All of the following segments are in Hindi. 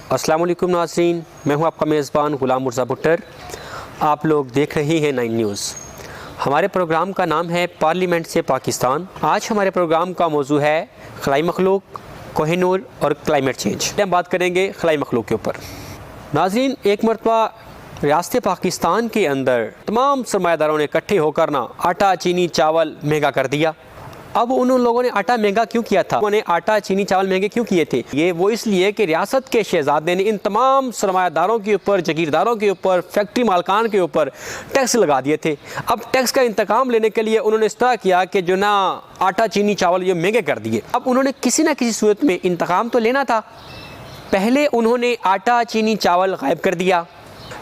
अस्सलाम वालेकुम नाज़रीन, मैं हूं आपका मेज़बान ग़ुलाम मुर्ज़ा भुट्टर। आप लोग देख रहे हैं 9 न्यूज़। हमारे प्रोग्राम का नाम है पार्लियामेंट से पाकिस्तान। आज हमारे प्रोग्राम का मौजू है खलाई मखलूक, कोहिनूर और क्लाइमेट चेंज। हम बात करेंगे खलाई मखलूक के ऊपर। नाज़रीन, एक मरतबा रियासत पाकिस्तान के अंदर तमाम सरमायादारों ने इकट्ठे होकर ना आटा, चीनी, चावल महंगा कर दिया। अब उन लोगों ने आटा महंगा क्यों किया था? उन्होंने आटा, चीनी, चावल महंगे क्यों किए थे? ये वो इसलिए कि रियासत के शहजादे ने इन तमाम सरमायादारों के ऊपर, जागीरदारों के ऊपर, फैक्ट्री मालकान के ऊपर टैक्स लगा दिए थे। अब टैक्स का इंतकाम लेने के लिए उन्होंने इस तरह किया कि जो ना आटा, चीनी, चावल ये महंगे कर दिए। अब उन्होंने किसी न किसी सूरत में इंतकाम तो लेना था। पहले उन्होंने आटा, चीनी, चावल गायब कर दिया।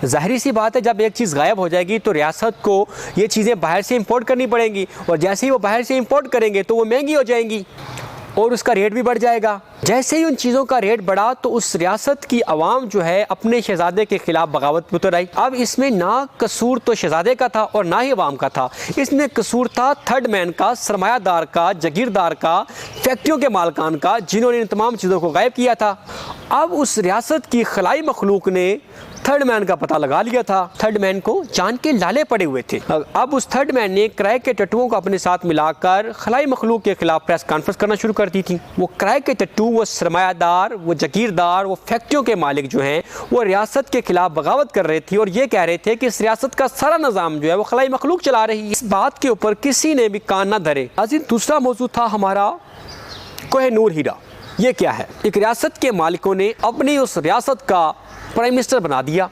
ज़ाहिर सी बात है, जब एक चीज़ गायब हो जाएगी तो रियासत को ये चीज़ें बाहर से इंपोर्ट करनी पड़ेंगी, और जैसे ही वो बाहर से इंपोर्ट करेंगे तो वो महंगी हो जाएंगी और उसका रेट भी बढ़ जाएगा। जैसे ही उन चीज़ों का रेट बढ़ा तो उस रियासत की आवाम जो है अपने शहजादे के खिलाफ बगावत में उतर आई। अब इसमें ना कसूर तो शहजादे का था और ना ही आवाम का था, इसमें कसूर था थर्ड मैन का, सरमायादार का, जागीरदार का, फैक्ट्रियों के मालकान का, जिन्होंने इन तमाम चीज़ों को गायब किया था। अब उस रियासत की खलाई मखलूक ने थर्ड मैन का पता लगा लिया था। थर्ड मैन को जान के लाले पड़े हुए थे। अब उस थर्ड मैन ने किराए के टट्टुओं को अपने साथ मिलाकर खलाई मखलूक के खिलाफ प्रेस कॉन्फ्रेंस करना शुरू कर दी थी। वो किराए के टट्टू, वो सरमायादार, वो जागीरदार, वो फैक्ट्रियों के मालिक जो हैं, वो रियासत के खिलाफ बगावत कर रहे थे और ये कह रहे थे कि इस रियासत का सारा निज़ाम जो है वो खलाई मखलूक चला रही है। इस बात के ऊपर किसी ने भी कान ना धरे। दूसरा मौजू था हमारा कोहिनूर हीरा। ये क्या है? एक रियासत के मालिकों ने अपनी उस रियासत का प्राइम मिनिस्टर बना दिया।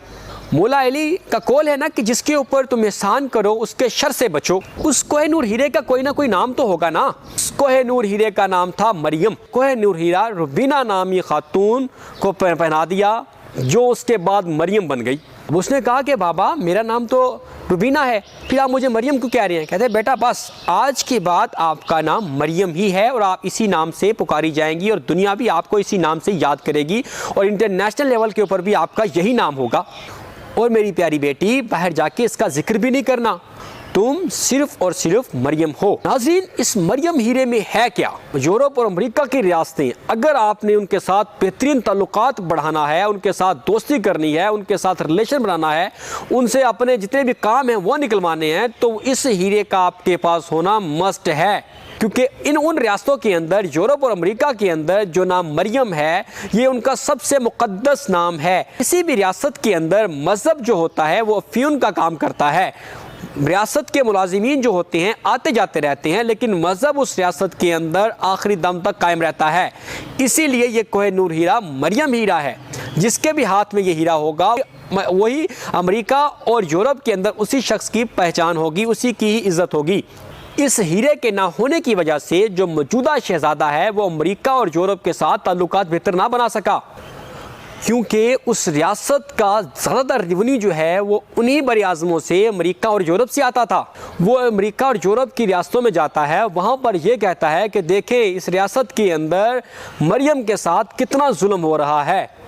मौला अली का कौल है ना कि जिसके ऊपर तुम एहसान करो उसके शर से बचो। उस कोहिनूर हीरे का कोई ना कोई नाम तो होगा ना। उस कोहिनूर हीरे का नाम था मरियम। कोहिनूर हीरा रुबीना नामी खातून को पहना दिया, जो उसके बाद मरियम बन गई। अब उसने कहा कि बाबा मेरा नाम तो रुबीना है, फिर आप मुझे मरियम क्यों कह रहे हैं? कहते बेटा बस आज के बाद आपका नाम मरियम ही है और आप इसी नाम से पुकारी जाएंगी और दुनिया भी आपको इसी नाम से याद करेगी और इंटरनेशनल लेवल के ऊपर भी आपका यही नाम होगा। और मेरी प्यारी बेटी, बाहर जाके इसका जिक्र भी नहीं करना, तुम सिर्फ और सिर्फ मरियम हो। नाज़रीन, इस मरियम हीरे में है क्या? यूरोप और अमेरिका की रियासतें, अगर आपने उनके साथ बेहतरीन ताल्लुकात बढ़ाना है, उनके साथ दोस्ती करनी है, उनके साथ रिलेशन बनाना है, उनसे अपने जितने भी काम हैं वो निकलवाने हैं, तो इस हीरे का आपके पास होना मस्ट है। क्योंकि उन रियासतों के अंदर, यूरोप और अमेरिका के अंदर जो नाम मरियम है, ये उनका सबसे मुक़द्दस नाम है। किसी भी रियासत के अंदर मज़हब जो होता है वो अफ्यून का काम करता है। रियासत के मुलाजिमीन जो होते हैं आते जाते रहते हैं, लेकिन मज़हब उस रियासत के अंदर आखिरी दम तक कायम रहता है। इसीलिए ये कोहिनूर हीरा मरियम हीरा है। जिसके भी हाथ में ये हीरा होगा वही अमेरिका और यूरोप के अंदर उसी शख्स की पहचान होगी, उसी की ही इज़्ज़त होगी। इस हीरे के ना होने की वजह से जो मौजूदा शहज़ादा है वो अमेरिका और यूरोप के साथ ताल्लुकात बेहतर ना बना सका, क्योंकि उस रियासत का ज़्यादातर रेवेन्यू जो है वो उन्हीं बड़े आज़मों से अमेरिका और यूरोप से आता था। वो अमेरिका और यूरोप की रियासतों में जाता है, वहाँ पर यह कहता है कि देखें इस रियासत के अंदर मरियम के साथ कितना जुल्म हो रहा है।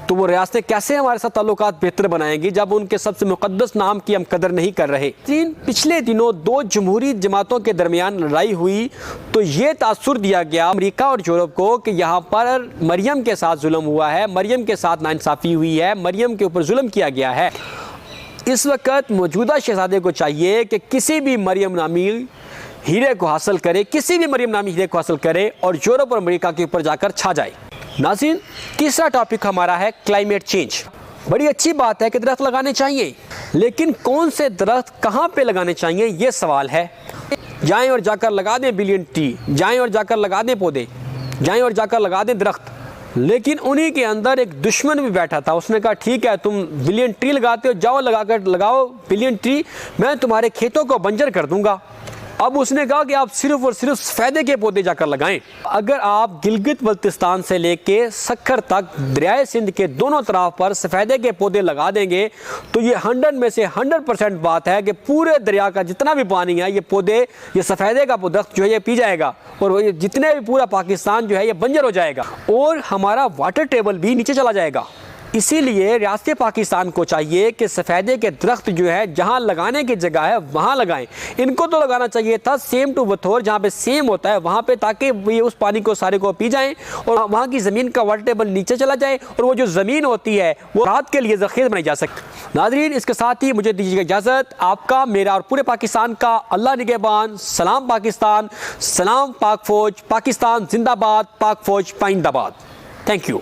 तो वो रियासतें कैसे हमारे साथ ताल्लुकात बेहतर बनाएंगी जब उनके सबसे मुक़द्दस नाम की हम कदर नहीं कर रहे। पिछले दिनों दो जमहूरी जमातों के दरमियान लड़ाई हुई तो ये तासुर दिया गया अमेरिका और यूरोप को कि यहाँ पर मरियम के साथ जुल्म हुआ है, मरियम के साथ नाइंसाफ़ी हुई है, मरियम के ऊपर जुल्म किया गया है। इस वक्त मौजूदा शहजादे को चाहिए कि किसी भी मरियम नामी हीरे को हासिल करे, किसी भी मरियम नामी हीरे को हासिल करे और यूरोप और अमेरिका के ऊपर जाकर छा जाए। नाज़रीन, तीसरा टॉपिक हमारा है क्लाइमेट चेंज। बड़ी अच्छी बात है कि दरख्त लगाने चाहिए, लेकिन कौन से दरख्त कहाँ पे लगाने चाहिए ये सवाल है। जाएं और जाकर लगा दें बिलियन ट्री, जाएं और जाकर लगा दें पौधे, जाएं और जाकर लगा दें दरख्त, लेकिन उन्हीं के अंदर एक दुश्मन भी बैठा था। उसने कहा ठीक है तुम बिलियन ट्री लगाते हो, जाओ लगाओ बिलियन ट्री, मैं तुम्हारे खेतों को बंजर कर दूंगा। अब उसने कहा कि आप सिर्फ और सिर्फ सफ़ेदे के पौधे जाकर लगाएं। अगर आप गिलगित बल्तिस्तान से लेके सखर तक दरियाए सिंध के दोनों तरफ पर सफ़ेदे के पौधे लगा देंगे तो ये 100 में से 100% बात है कि पूरे दरिया का जितना भी पानी है ये पौधे, ये सफ़ेदे का दरख्त जो है ये पी जाएगा और जितने भी पूरा पाकिस्तान जो है ये बंजर हो जाएगा और हमारा वाटर टेबल भी नीचे चला जाएगा। इसीलिए रियासत पाकिस्तान को चाहिए कि सफ़ेदे के दरख्त जो है जहाँ लगाने की जगह है वहाँ लगाएं। इनको तो लगाना चाहिए था सेम टू वथोर, जहाँ पे सेम होता है वहाँ पे, ताकि ये उस पानी को सारे को पी जाएं और वहाँ की ज़मीन का वाटर टेबल नीचे चला जाए और वो जो ज़मीन होती है वो रात के लिए ज़ख़ीर बनाई जा सकती। नाज़रीन, इसके साथ ही मुझे दीजिएगा इजाज़त। आपका, मेरा और पूरे पाकिस्तान का अल्लाह निगहबान। सलाम पाकिस्तान, सलाम पाक फ़ौज, पाकिस्तान जिंदाबाद, पाक फ़ौज पाइंदाबाद। Thank you.